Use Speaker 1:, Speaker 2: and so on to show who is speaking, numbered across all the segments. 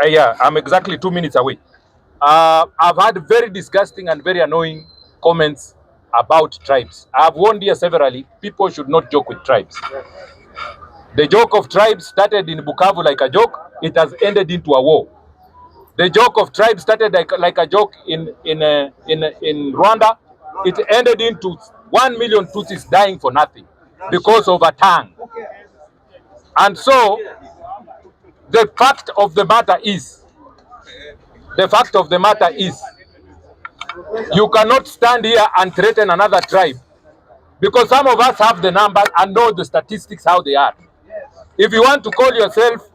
Speaker 1: Yeah, I'm exactly 2 minutes away. I've had very disgusting and very annoying comments about tribes. I've warned here severally, people should not joke with tribes. The joke of tribes started in Bukavu like a joke. It has ended into a war. The joke of tribes started like a joke in Rwanda. It ended into 1 million Tutsis dying for nothing because of a tongue. And so the fact of the matter is, you cannot stand here and threaten another tribe because some of us have the numbers and know the statistics how they are. If you want to call yourself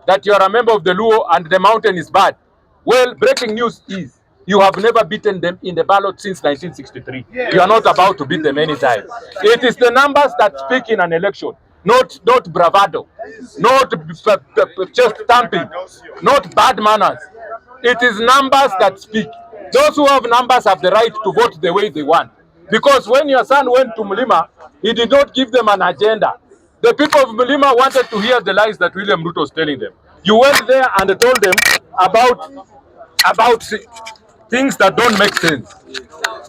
Speaker 1: that you are a member of the Luo and the mountain is bad, well, breaking news is you have never beaten them in the ballot since 1963. You are not about to beat them anytime. It is the numbers that speak in an election, not bravado, not just stamping, not bad manners. It is numbers that speak. Those who have numbers have the right to vote the way they want. Because when your son went to Mulima, he did not give them an agenda. The people of Mulima wanted to hear the lies that William Ruto was telling them. You went there and told them about things that don't make sense.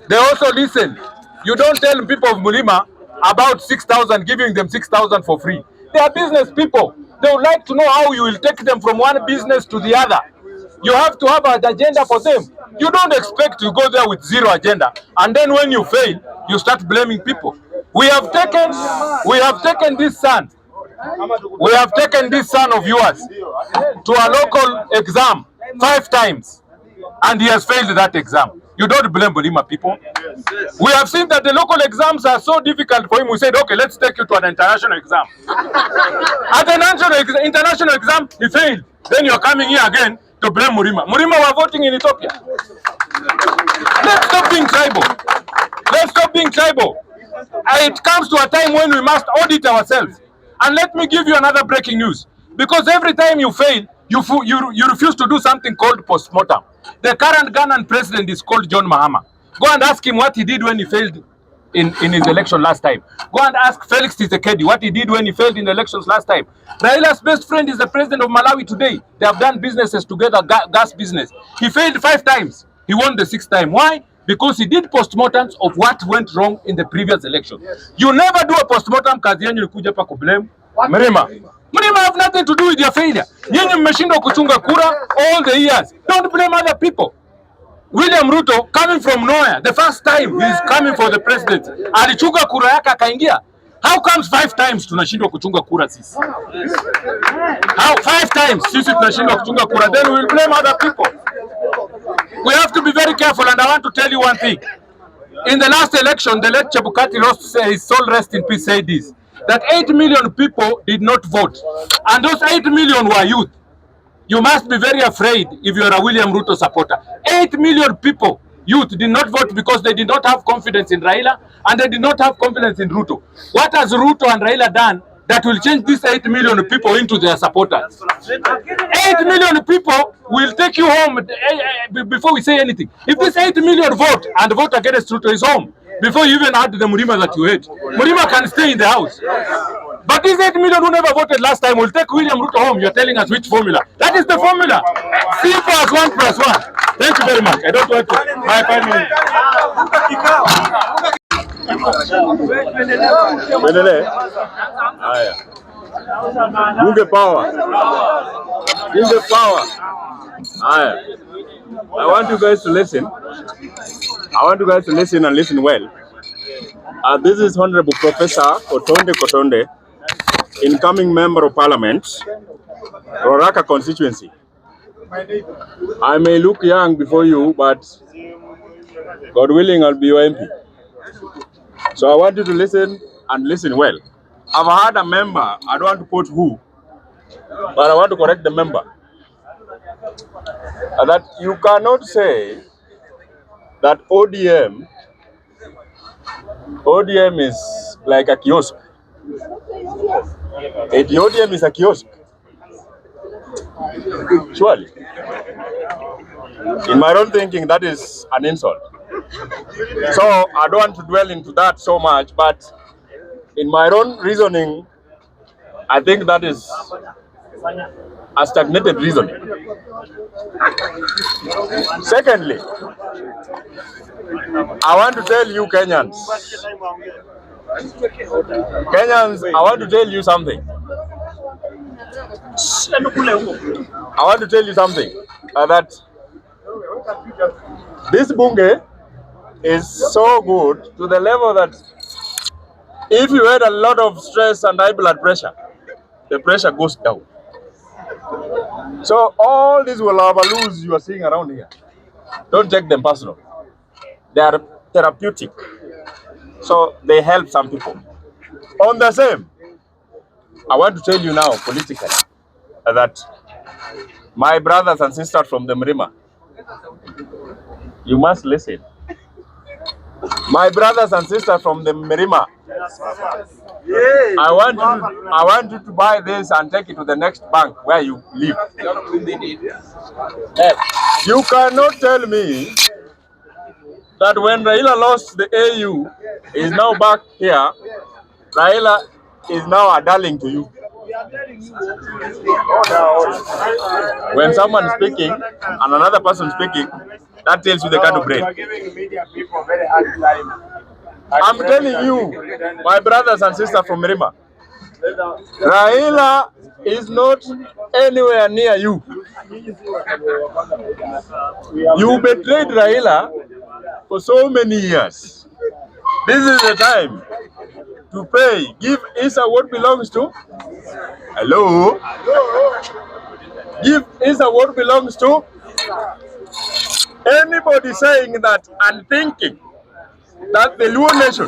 Speaker 1: They also listen. You don't tell people of Mulima about 6,000, giving them 6,000 for free. They are business people. They would like to know how you will take them from one business to the other. You have to have an agenda for them. You don't expect to go there with zero agenda, and then when you fail, you start blaming people. We have taken this son. We have taken this son of yours to a local exam 5 times, and he has failed that exam. You don't blame Bulima people. We have seen that the local exams are so difficult for him. We said, okay, let's take you to an international exam. At an international exam, he failed. Then you're coming here again to blame Murima. Murima were voting in Ethiopia. Let's stop being tribal. Let's stop being tribal. It comes to a time when we must audit ourselves. And let me give you another breaking news. Because every time you fail, you refuse to do something called postmortem. The current Ghanaian president is called John Mahama. Go and ask him what he did when he failed in his election last time. Go and ask Felix Tshisekedi what he did when he failed in the elections last time. Raila's best friend is the president of Malawi today. They have done businesses together, gas business. He failed 5 times. He won the 6th time. Why? Because he did postmortems of what went wrong in the previous election. You never do a postmortem, kazi yenu kuja pa kublame Mrima. Mrima have nothing to do with your failure. Nyinyi mmeshindwa kuchunga kura all the years. Don't blame other people. William Ruto coming from nowhere, the first time he's coming for the president, alichunga kura yake akaingia. How comes 5 times tunashindwa kuchunga kura sisi? How 5 times sisi tunashindwa kuchunga kura? Then we will blame other people. We have to be very careful, and I want to tell you one thing. In the last election, the late Chebukati lost, his soul rest in peace, said this, that 8 million people did not vote, and those 8 million were youth. You must be very afraid if you are a William Ruto supporter. 8 million people, youth, did not vote because they did not have confidence in Raila and they did not have confidence in Ruto. What has Ruto and Raila done that will change these 8 million people into their supporters? 8 million people will take you home before we say anything. If this 8 million vote and vote against Ruto is home, before you even add the Murima that you hate, Murima can stay in the house. But these 8 million who never voted last time will take William Ruto home. You're telling us which formula? That is the formula. C plus 1 plus 1. Thank you very much. I don't want to. My 5 minutes.
Speaker 2: Bunge power. Bunge power. I want you guys to listen. I want you guys to listen and listen well. This is Honorable Professor Kotonde Kotonde, incoming Member of Parliament, Roraka constituency. I may look young before you, but God willing, I'll be your MP. So I want you to listen and listen well. I've had a member, I don't want to quote who, but I want to correct the member. That you cannot say that ODM is like a kiosk. ODM is a kiosk. Surely. In my own thinking, that is an insult. So I don't want to dwell into that so much, but in my own reasoning, I think that is a stagnated reasoning. Secondly, I want to tell you Kenyans, I want to tell you something. I want to tell you something, that this Bunge is so good to the level that if you had a lot of stress and high blood pressure, the pressure goes down. So all these lose you are seeing around here, don't take them personal. They are therapeutic. So they help some people. On the same, I want to tell you now politically that my brothers and sisters from the Mrima, you must listen. My brothers and sisters from the Mrima, I want you to buy this and take it to the next bank where you live. You cannot tell me that when Raila lost the AU, is now back here, Raila is now a darling to you. When someone is speaking and another person speaking, that tells you the kind of brain. I'm telling you, my brothers and sisters from Mirima, Raila is not anywhere near you. You betrayed Raila for so many years. This is the time to pay. Give Isa what belongs to. Hello? Give Isa what belongs to. Anybody saying that and thinking that the Luo nation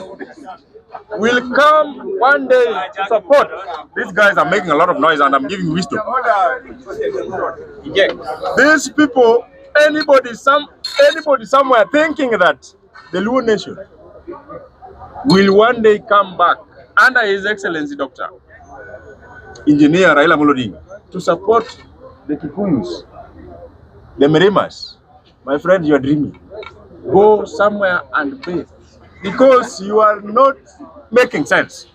Speaker 2: will come one day to support. These guys are making a lot of noise and I'm giving wisdom. These people, anybody somewhere thinking that the Luo nation will one day come back under His Excellency Dr. Engineer Raila Odm to support the Kikuyus, the Merimas. My friend, you are dreaming. Go somewhere and pay, because you are not making sense.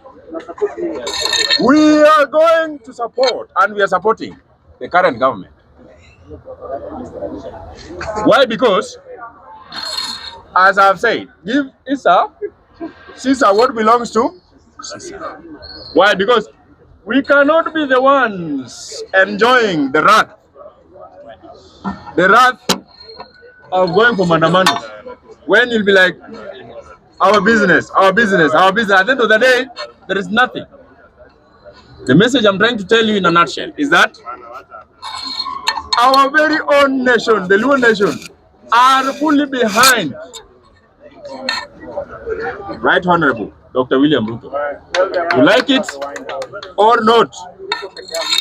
Speaker 2: We are going to support and we are supporting the current government. Why? Because, as I've said, give Caesar what belongs to Caesar. Why? Because we cannot be the ones enjoying the wrath of going for mandamano, when you'll be like, our business. At the end of the day, there is nothing. The message I'm trying to tell you in a nutshell is that our very own nation, the Luo nation, are fully behind Right Honorable Dr. William Ruto. You like it or not?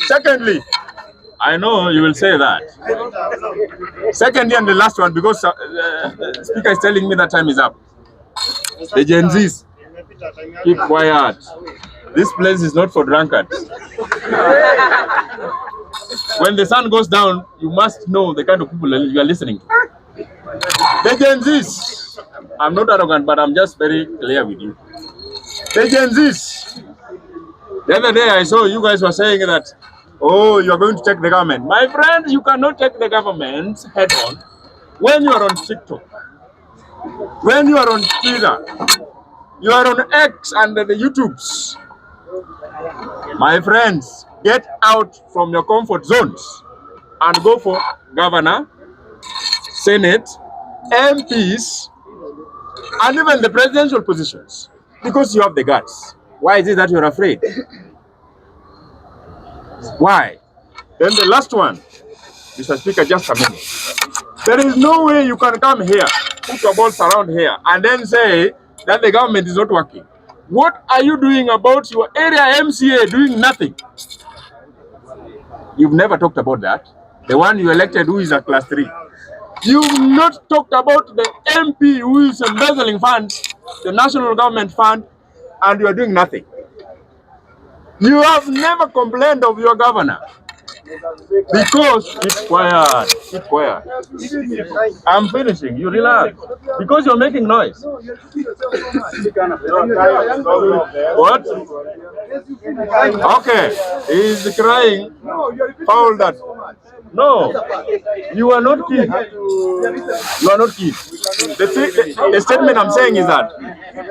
Speaker 2: Secondly, I know you will say that. Secondly, and the last one, because the speaker is telling me that time is up. The Gen Zs, keep quiet. This place is not for drunkards. When the sun goes down, you must know the kind of people you are listening to. The Gen Zs, I'm not arrogant, but I'm just very clear with you. The Gen Zs, the other day I saw you guys were saying that, oh, you are going to take the government. My friend, you cannot take the government head on when you are on TikTok, when you are on Twitter, you are on X and the YouTubes. My friends, get out from your comfort zones and go for governor, Senate, MPs, and even the presidential positions, because you have the guts. Why is it that you're afraid? Why? Then the last one, Mr. Speaker, just a minute. There is no way you can come here, put your balls around here, and then say that the government is not working. What are you doing about your area MCA doing nothing? You've never talked about that. The one you elected who is a class 3. You've not talked about the MP who is embezzling funds, the national government fund, and you are doing nothing. You have never complained of your governor. Because keep quiet, keep quiet. I'm finishing. You relax. Because you're making noise. What? Okay. He's crying. Foul that. No, you are not kids. You are not kids. The statement I'm saying is that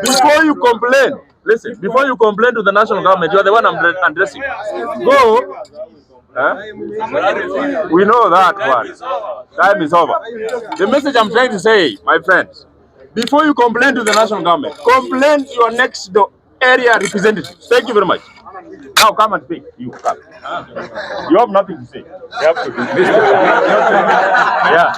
Speaker 2: before you complain, listen, before you complain to the national government, you are the one I'm addressing. Go. Huh? We know that one. Time is over. The message I'm trying to say, my friends, before you complain to the national government, complain to your next door area representative. Thank you very much. Now come and speak. You come. You have nothing to say. You have to. Yeah.